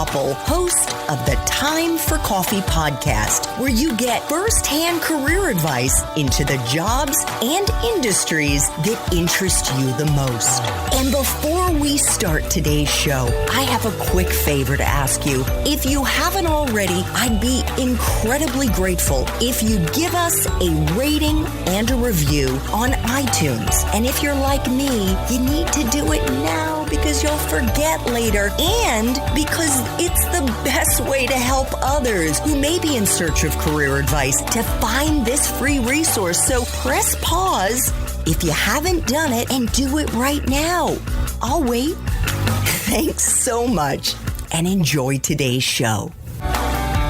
Koppel, host of the Time for Coffee podcast, where you get firsthand career advice into the jobs and industries that interest you the most. And before we start today's show, I have a quick favor to ask you. If you haven't already, I'd be incredibly grateful if you give us a rating and a review on iTunes. And if you're like me, you need to do it now because you'll forget later and because it's the best way to help others who may be in search of career advice to find this free resource. So press pause if you haven't done it and do it right now. I'll wait. Thanks so much and enjoy today's show.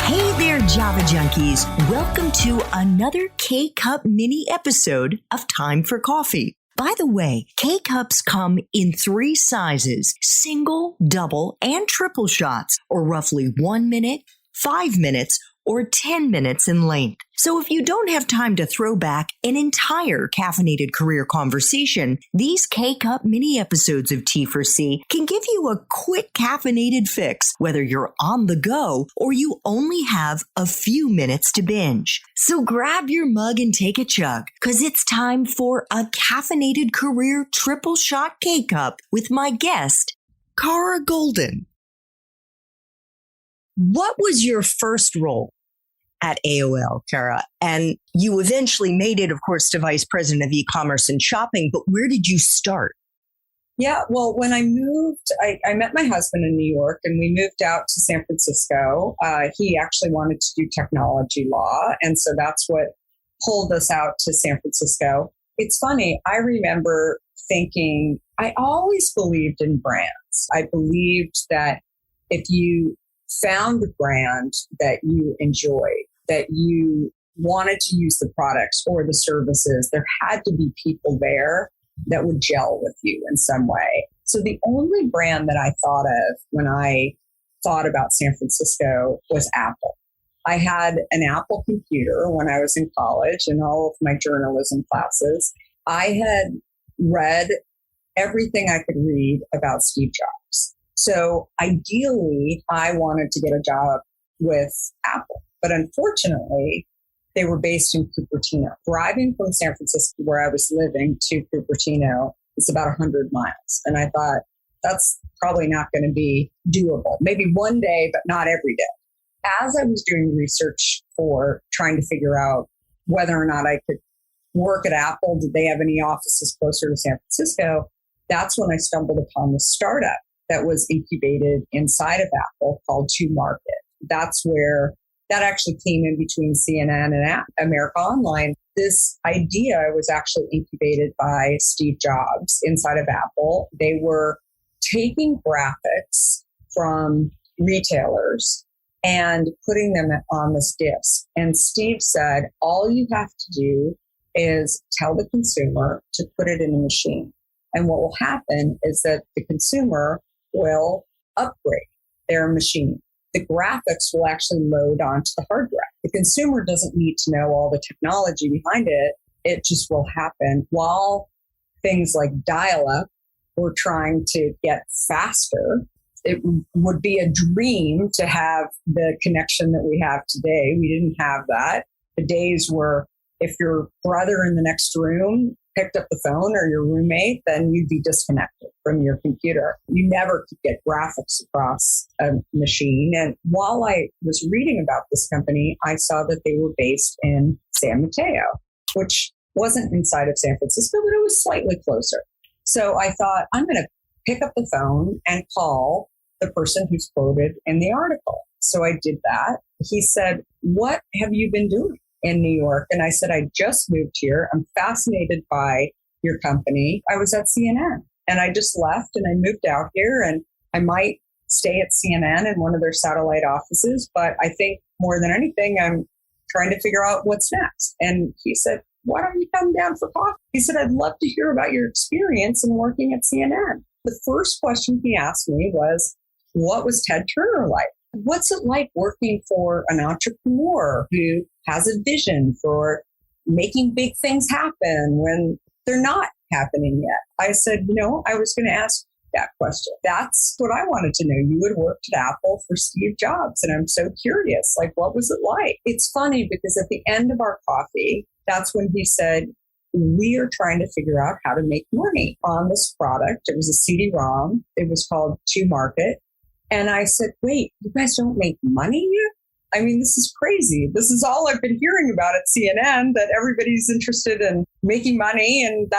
Hey there, Java Junkies. Welcome to another K-Cup mini episode of Time for Coffee. By the way, K-Cups come in 3 sizes, single, double, and triple shots, or roughly 1 minute, 5 minutes, or 10 minutes in length. So if you don't have time to throw back an entire caffeinated career conversation, these K-Cup mini episodes of T4C can give you a quick caffeinated fix, whether you're on the go or you only have a few minutes to binge. So grab your mug and take a chug, because it's time for a caffeinated career triple shot K-Cup with my guest, Kara Goldin. What was your first role at AOL, Kara? And you eventually made it, of course, to Vice President of E-commerce and Shopping, but where did you start? Yeah, well, when I moved, I met my husband in New York and we moved out to San Francisco. He actually wanted to do technology law. And so that's what pulled us out to San Francisco. It's funny, I remember thinking, I always believed in brands. I believed that if you found a brand that you enjoyed, that you wanted to use the products or the services, there had to be people there that would gel with you in some way. So the only brand that I thought of when I thought about San Francisco was Apple. I had an Apple computer when I was in college in all of my journalism classes. I had read everything I could read about Steve Jobs. So ideally, I wanted to get a job with Apple. But unfortunately, they were based in Cupertino. Driving from San Francisco, where I was living, to Cupertino is about 100 miles. And I thought, that's probably not going to be doable. Maybe one day, but not every day. As I was doing research for trying to figure out whether or not I could work at Apple, did they have any offices closer to San Francisco? That's when I stumbled upon the startup that was incubated inside of Apple called To Market. That's where that actually came in between CNN and America Online. This idea was actually incubated by Steve Jobs inside of Apple. They were taking graphics from retailers and putting them on this disc. And Steve said, all you have to do is tell the consumer to put it in a machine. And what will happen is that the consumer will upgrade their machine. The graphics will actually load onto the hard drive. The consumer doesn't need to know all the technology behind it. It just will happen. While things like dial-up were trying to get faster, it would be a dream to have the connection that we have today. We didn't have that. The days were, if your brother in the next room picked up the phone or your roommate, then you'd be disconnected from your computer. You never could get graphics across a machine. And while I was reading about this company, I saw that they were based in San Mateo, which wasn't inside of San Francisco, but it was slightly closer. So I thought, I'm going to pick up the phone and call the person who's quoted in the article. So I did that. He said, what have you been doing in New York? And I said, I just moved here. I'm fascinated by your company. I was at CNN and I just left and I moved out here, and I might stay at CNN in one of their satellite offices. But I think more than anything, I'm trying to figure out what's next. And he said, why don't you come down for coffee? He said, I'd love to hear about your experience in working at CNN. The first question he asked me was, what was Ted Turner like? What's it like working for an entrepreneur who has a vision for making big things happen when they're not happening yet? I said, I was going to ask that question. That's what I wanted to know. You had worked at Apple for Steve Jobs, and I'm so curious, like, what was it like? It's funny because at the end of our coffee, that's when he said, we are trying to figure out how to make money on this product. It was a CD-ROM. It was called To Market. And I said, wait, you guys don't make money yet? I mean, this is crazy. This is all I've been hearing about at CNN, that everybody's interested in making money. And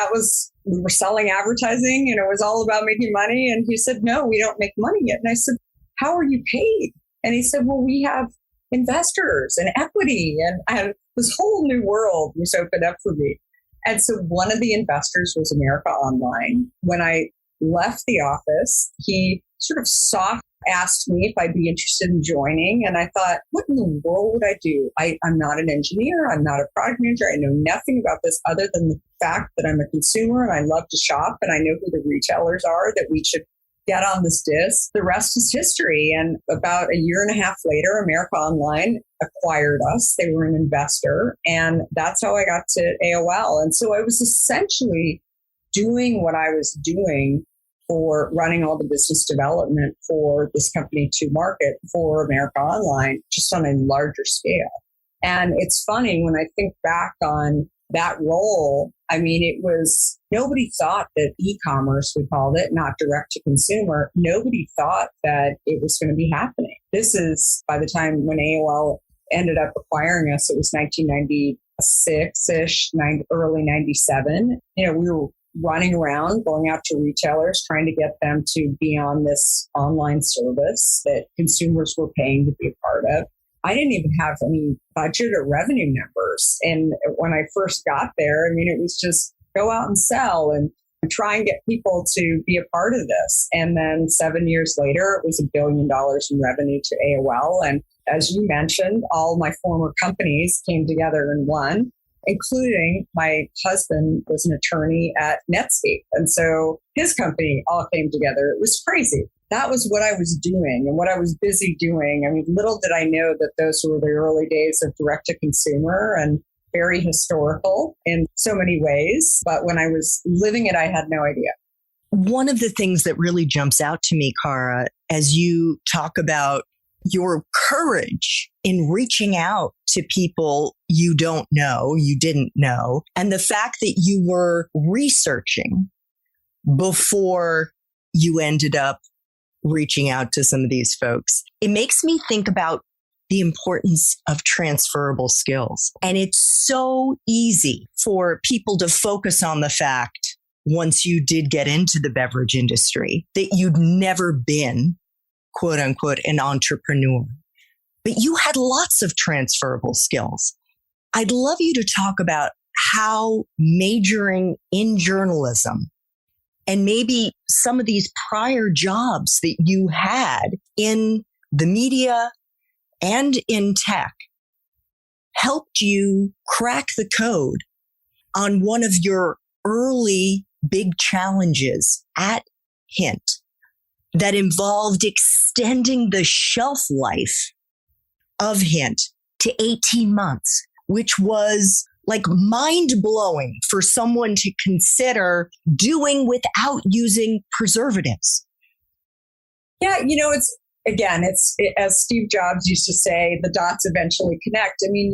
we were selling advertising and it was all about making money. And he said, no, we don't make money yet. And I said, how are you paid? And he said, well, we have investors and equity. And this whole new world was opened up for me. And so one of the investors was America Online. When I left the office, he sort of soft asked me if I'd be interested in joining. And I thought, what in the world would I do? I'm not an engineer. I'm not a product manager. I know nothing about this other than the fact that I'm a consumer and I love to shop and I know who the retailers are that we should get on this disc. The rest is history. And about a year and a half later, America Online acquired us. They were an investor. And that's how I got to AOL. And so I was essentially doing what I was doing for running all the business development for this company To Market for America Online, just on a larger scale. And it's funny when I think back on that role, I mean, nobody thought that e-commerce, we called it, not direct to consumer, nobody thought that it was going to be happening. This is, by the time when AOL ended up acquiring us, it was 1996-ish, early 97. We were running around, going out to retailers, trying to get them to be on this online service that consumers were paying to be a part of. I didn't even have any budget or revenue numbers. And when I first got there, I mean, it was just go out and sell and try and get people to be a part of this. And then 7 years later, it was $1 billion in revenue to AOL. And as you mentioned, all my former companies came together in one, including my husband was an attorney at Netscape. And so his company all came together. It was crazy. That was what I was doing and what I was busy doing. I mean, little did I know that those were the early days of direct to consumer and very historical in so many ways. But when I was living it, I had no idea. One of the things that really jumps out to me, Cara, as you talk about your courage in reaching out to people you didn't know, and the fact that you were researching before you ended up reaching out to some of these folks, it makes me think about the importance of transferable skills. And it's so easy for people to focus on the fact, once you did get into the beverage industry, that you'd never been, quote unquote, an entrepreneur. But you had lots of transferable skills. I'd love you to talk about how majoring in journalism and maybe some of these prior jobs that you had in the media and in tech helped you crack the code on one of your early big challenges at Hint that involved extending the shelf life of Hint to 18 months, which was like mind-blowing for someone to consider doing without using preservatives. Yeah, it's as Steve Jobs used to say, the dots eventually connect. I mean,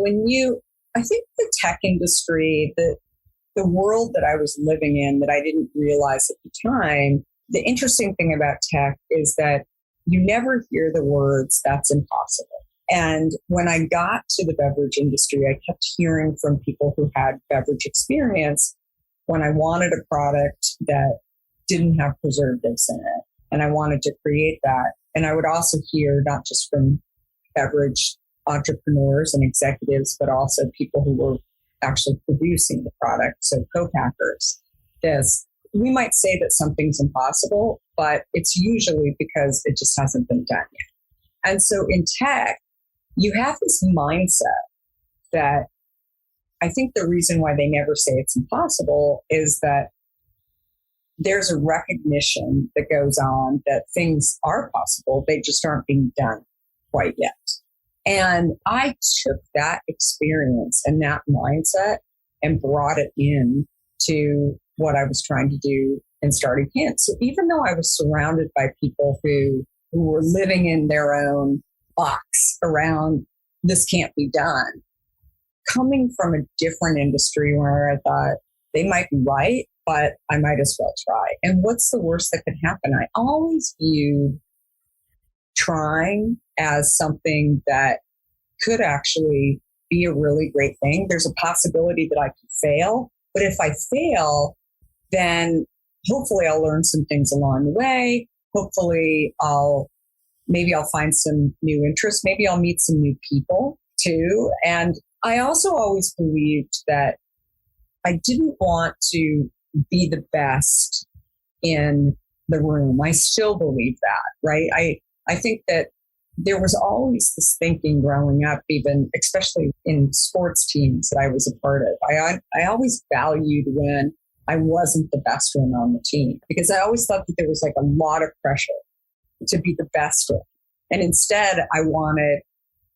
I think the tech industry, the world that I was living in that I didn't realize at the time, the interesting thing about tech is that you never hear the words, that's impossible. And when I got to the beverage industry, I kept hearing from people who had beverage experience when I wanted a product that didn't have preservatives in it. And I wanted to create that. And I would also hear not just from beverage entrepreneurs and executives, but also people who were actually producing the product. So co-packers, we might say that something's impossible, but it's usually because it just hasn't been done yet. And so in tech, you have this mindset that I think the reason why they never say it's impossible is that there's a recognition that goes on that things are possible. They just aren't being done quite yet. And I took that experience and that mindset and brought it in to what I was trying to do and started Can't. So even though I was surrounded by people who were living in their own box around this can't be done, coming from a different industry where I thought they might be right, but I might as well try. And what's the worst that could happen? I always viewed trying as something that could actually be a really great thing. There's a possibility that I could fail, but if I fail, then hopefully I'll learn some things along the way. Hopefully maybe I'll find some new interests. Maybe I'll meet some new people too. And I also always believed that I didn't want to be the best in the room. I still believe that, right? I think that there was always this thinking growing up, even especially in sports teams that I was a part of. I always valued when I wasn't the best one on the team, because I always thought that there was like a lot of pressure to be the best one. And instead, I wanted,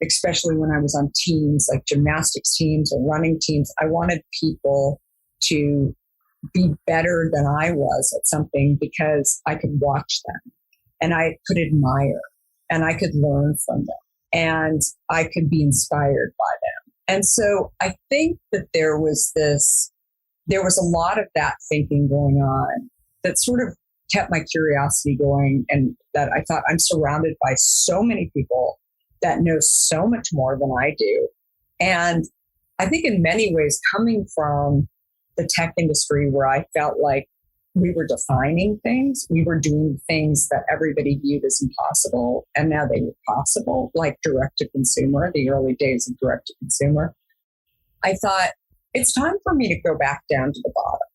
especially when I was on teams like gymnastics teams or running teams, I wanted people to be better than I was at something because I could watch them and I could admire and I could learn from them and I could be inspired by them. And so I think that there was a lot of that thinking going on that sort of kept my curiosity going, and that I thought, I'm surrounded by so many people that know so much more than I do. And I think in many ways, coming from the tech industry where I felt like we were defining things, we were doing things that everybody viewed as impossible, and now they were possible, like direct to consumer, the early days of direct to consumer. I thought, it's time for me to go back down to the bottom.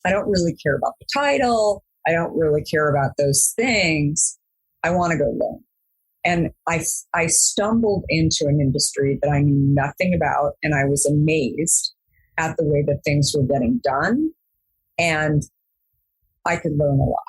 I don't really care about the title. I don't really care about those things. I want to go learn. And I stumbled into an industry that I knew nothing about, and I was amazed at the way that things were getting done, and I could learn a lot.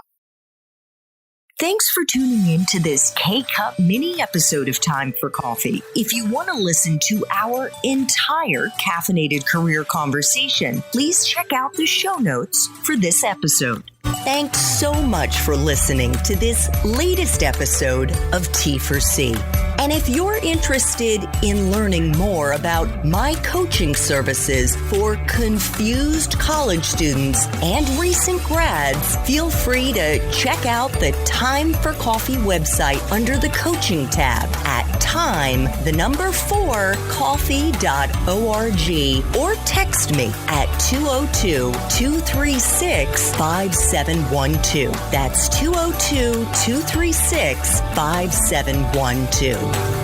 Thanks for tuning in to this K-Cup mini episode of Time for Coffee. If you want to listen to our entire caffeinated career conversation, please check out the show notes for this episode. Thanks so much for listening to this latest episode of T4C. And if you're interested in learning more about my coaching services for confused college students and recent grads, feel free to check out the Time for Coffee website under the coaching tab at time4coffee.org or text me at 202-236-5712. That's 202-236-5712.